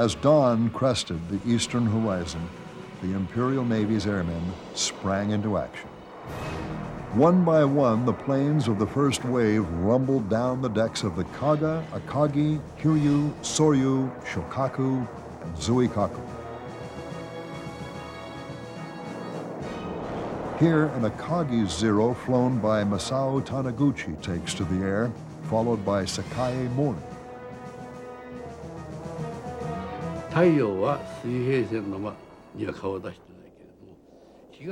As dawn crested the eastern horizon, the Imperial Navy's airmen sprang into action. One by one, the planes of the first wave rumbled down the decks of the Kaga, Akagi, Kyuyu, Soryu, Shokaku, and Zuikaku. Here, an Akagi Zero flown by Masao Taniguchi takes to the air, followed by Sakae Mori.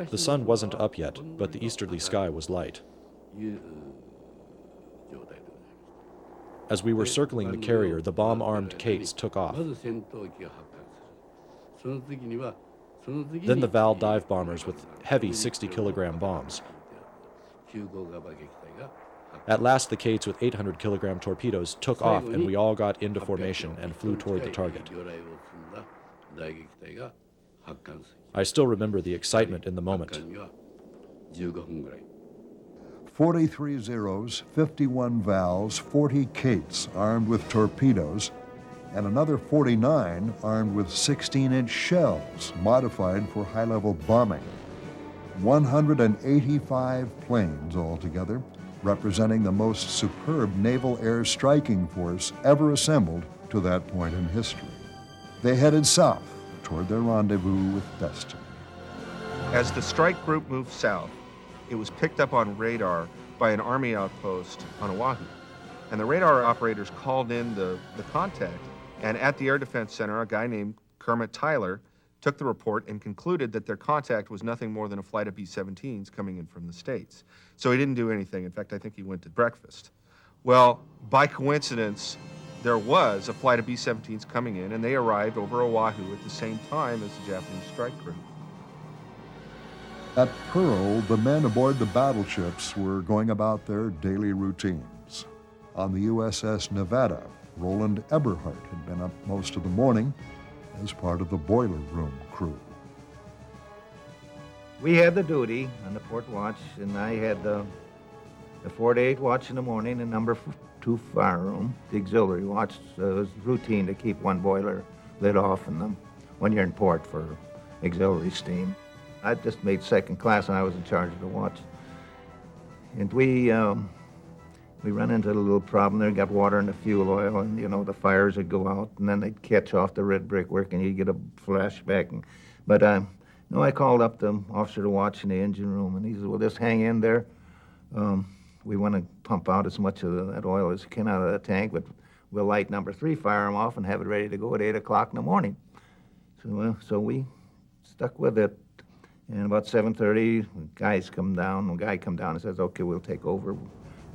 The sun wasn't up yet, but the easterly sky was light. As we were circling the carrier, the bomb-armed Kates took off. Then the Val dive bombers with heavy 60-kilogram bombs. At last, the Kates with 800-kilogram torpedoes took off, and we all got into formation and flew toward the target. I still remember the excitement in the moment. 43 Zeros, 51 Vals, 40 Kates armed with torpedoes, and another 49 armed with 16-inch shells modified for high-level bombing. 185 planes altogether, representing the most superb naval air striking force ever assembled to that point in history. They headed south toward their rendezvous with destiny. As the strike group moved south, it was picked up on radar by an Army outpost on Oahu. And the radar operators called in the contact, and at the Air Defense Center, a guy named Kermit Tyler took the report and concluded that their contact was nothing more than a flight of B-17s coming in from the States. So he didn't do anything. In fact, I think he went to breakfast. Well, by coincidence, there was a flight of B-17s coming in, and they arrived over Oahu at the same time as the Japanese strike group. At Pearl, the men aboard the battleships were going about their daily routines. On the USS Nevada, Roland Eberhart had been up most of the morning as part of the boiler room crew. We had the duty on the port watch, and I had the 4 to 8 watch in the morning and number 2 fire room. The auxiliary watch was routine to keep one boiler lid off in them when you're in port for auxiliary steam. I just made second class, and I was in charge of the watch. And we run into a little problem there, got water in the fuel oil, and, you know, the fires would go out, and then they'd catch off the red brickwork, and you'd get a flashback. But no, I called up the officer to watch in the engine room, and he said, well, just hang in there. We want to pump out as much of that oil as can out of the tank, but we'll light number 3 firearm off and have it ready to go at 8 o'clock in the morning. So we stuck with it. And about 7:30, a guy come down and says, okay, we'll take over.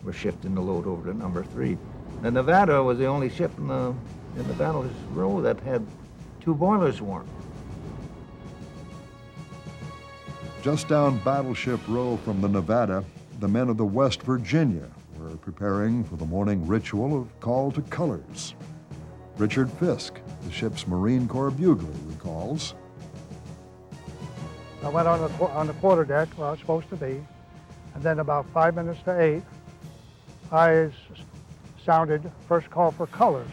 We're shifting the load over to number 3. The Nevada was the only ship in the battle row that had 2 boilers warm. Just down Battleship Row from the Nevada, the men of the West Virginia were preparing for the morning ritual of call to colors. Richard Fisk, the ship's Marine Corps bugler, recalls. I went on the quarterdeck where I was supposed to be, and then about 5 minutes to 8, I sounded first call for colors.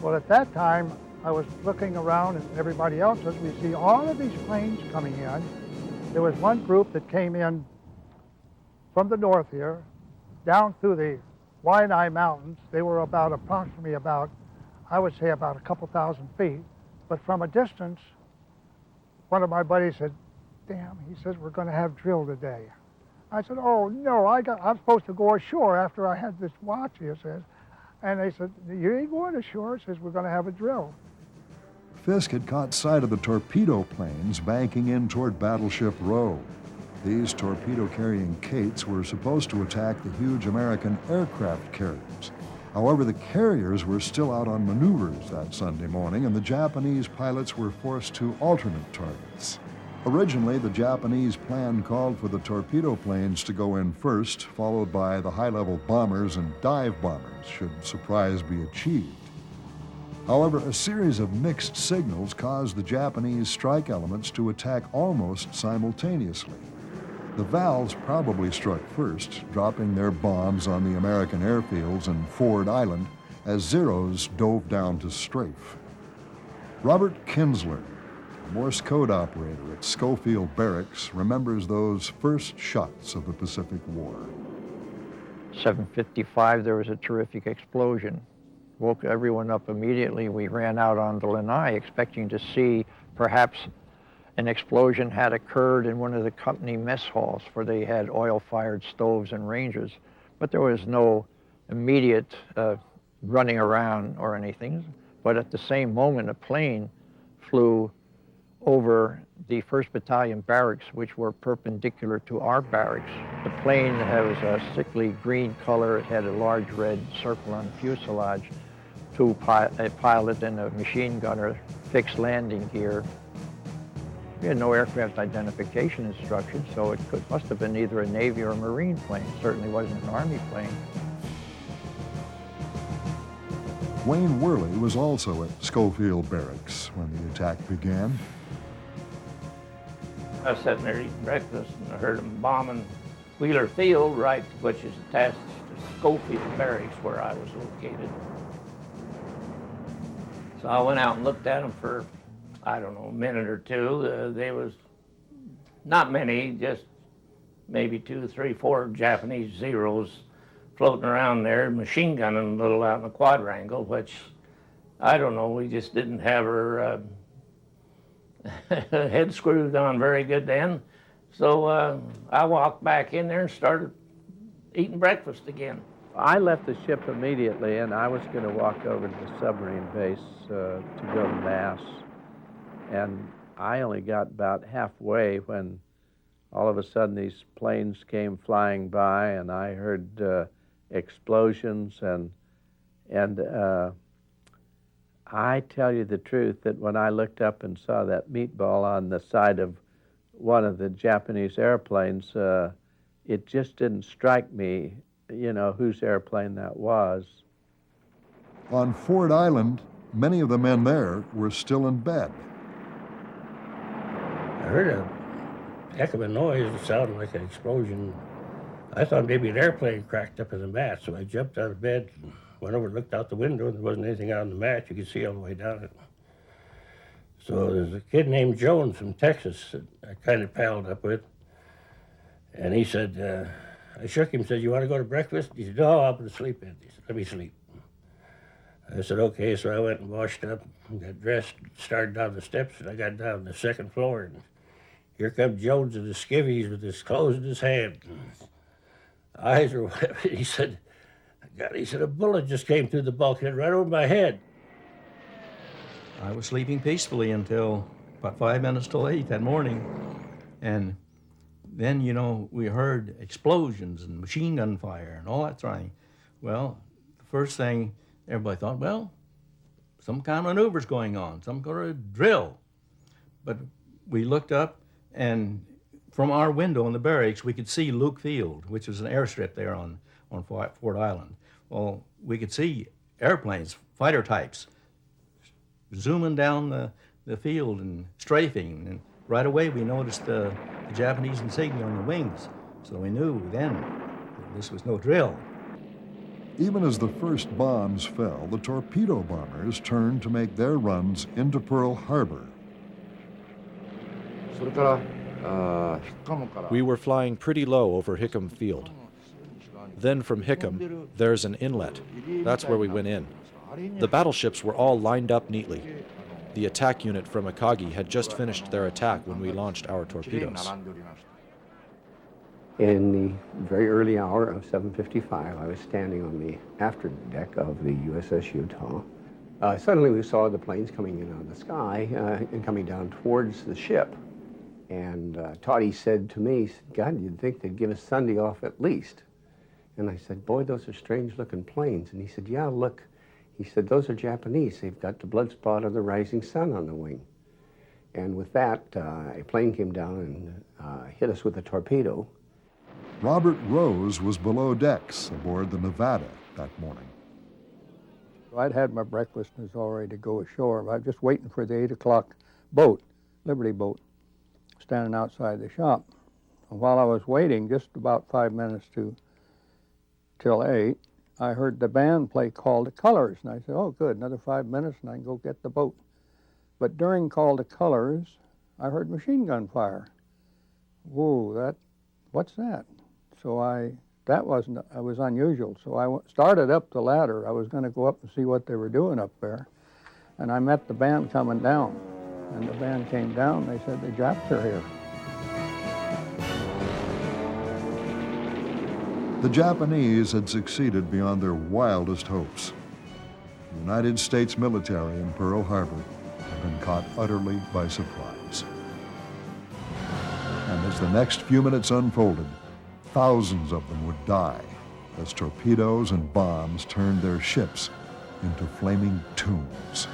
Well, at that time, I was looking around, and everybody else as we see all of these planes coming in. There was one group that came in from the north here, down through the Waianae Mountains. They were approximately about, I would say about a couple thousand feet. But from a distance, one of my buddies said, damn, he says, we're going to have drill today. I said, oh, no, I'm supposed to go ashore after I had this watch, he says. And they said, you ain't going ashore. He says, we're going to have a drill. Fisk had caught sight of the torpedo planes banking in toward Battleship Row. These torpedo-carrying Kates were supposed to attack the huge American aircraft carriers. However, the carriers were still out on maneuvers that Sunday morning, and the Japanese pilots were forced to alternate targets. Originally, the Japanese plan called for the torpedo planes to go in first, followed by the high-level bombers and dive bombers, should surprise be achieved. However, a series of mixed signals caused the Japanese strike elements to attack almost simultaneously. The Vals probably struck first, dropping their bombs on the American airfields and Ford Island as Zeros dove down to strafe. Robert Kinsler, a Morse code operator at Schofield Barracks, remembers those first shots of the Pacific War. 7:55, there was a terrific explosion. Woke everyone up immediately. We ran out onto Lanai expecting to see perhaps an explosion had occurred in one of the company mess halls, for they had oil-fired stoves and ranges. But there was no immediate running around or anything. But at the same moment, a plane flew over the 1st Battalion barracks, which were perpendicular to our barracks. The plane has a sickly green color. It had a large red circle on the fuselage, a pilot and a machine gunner, fixed landing gear. We had no aircraft identification instructions, so it must have been either a Navy or a Marine plane. It certainly wasn't an Army plane. Wayne Worley was also at Schofield Barracks when the attack began. I was sitting there eating breakfast and I heard them bombing Wheeler Field, right, which is attached to Schofield Barracks, where I was located. So I went out and looked at them for, I don't know, a minute or two. There was not many, just maybe 2, 3, 4 Japanese Zeros floating around there, machine gunning a little out in the quadrangle, which, I don't know, we just didn't have her head screwed on very good then. So I walked back in there and started eating breakfast again. I left the ship immediately, and I was going to walk over to the submarine base to go to Mass. And I only got about halfway when all of a sudden these planes came flying by, and I heard explosions, and I tell you the truth that when I looked up and saw that meatball on the side of one of the Japanese airplanes, it just didn't strike me, you know, whose airplane that was. On Ford Island, many of the men there were still in bed. I heard a heck of a noise. It sounded like an explosion. I thought maybe an airplane cracked up in the mat, so I jumped out of bed and went over and looked out the window, and there wasn't anything out on the mat. You could see all the way down it. So there's a kid named Jones from Texas that I kind of palled up with, and he said, I shook him, said, you want to go to breakfast? He said, no, I'm going to sleep in. He said, let me sleep. I said, okay, so I went and washed up, and got dressed, started down the steps, and I got down to the 2nd floor, and here come Jones in the skivvies with his clothes in his hand. Eyes were wet. He said, God, he said, a bullet just came through the bulkhead right over my head. I was sleeping peacefully until about 5 minutes till 8 that morning. And then, you know, we heard explosions and machine gun fire and all that sort of thing. Well, the first thing everybody thought, well, some kind of maneuver's going on, some kind of drill. But we looked up, and from our window in the barracks, we could see Luke Field, which was an airstrip there on Ford Island. Well, we could see airplanes, fighter types, zooming down the field and strafing. And right away, we noticed the Japanese insignia on the wings. So we knew then that this was no drill. Even as the first bombs fell, the torpedo bombers turned to make their runs into Pearl Harbor. We were flying pretty low over Hickam Field. Then from Hickam, there's an inlet. That's where we went in. The battleships were all lined up neatly. The attack unit from Akagi had just finished their attack when we launched our torpedoes. In the very early hour of 7:55, I was standing on the after deck of the USS Utah. Suddenly we saw the planes coming in out of the sky and coming down towards the ship. And Toddy said to me, God, you'd think they'd give us Sunday off at least. And I said, boy, those are strange-looking planes. And he said, yeah, look. He said, those are Japanese. They've got the blood spot of the rising sun on the wing. And with that, a plane came down and hit us with a torpedo. Robert Rose was below decks aboard the Nevada that morning. I'd had my breakfast and was all ready to go ashore. I was just waiting for the 8 o'clock boat, Liberty boat, standing outside the shop. And while I was waiting, just about 5 minutes till 8, I heard the band play Call to Colors. And I said, oh, good, another 5 minutes and I can go get the boat. But during call to colors, I heard machine gun fire. Whoa, what's that? So that was unusual. So I started up the ladder. I was going to go up and see what they were doing up there. And I met the band coming down. And the band came down. They said, the Japs are here. The Japanese had succeeded beyond their wildest hopes. The United States military in Pearl Harbor had been caught utterly by surprise. And as the next few minutes unfolded, thousands of them would die as torpedoes and bombs turned their ships into flaming tombs.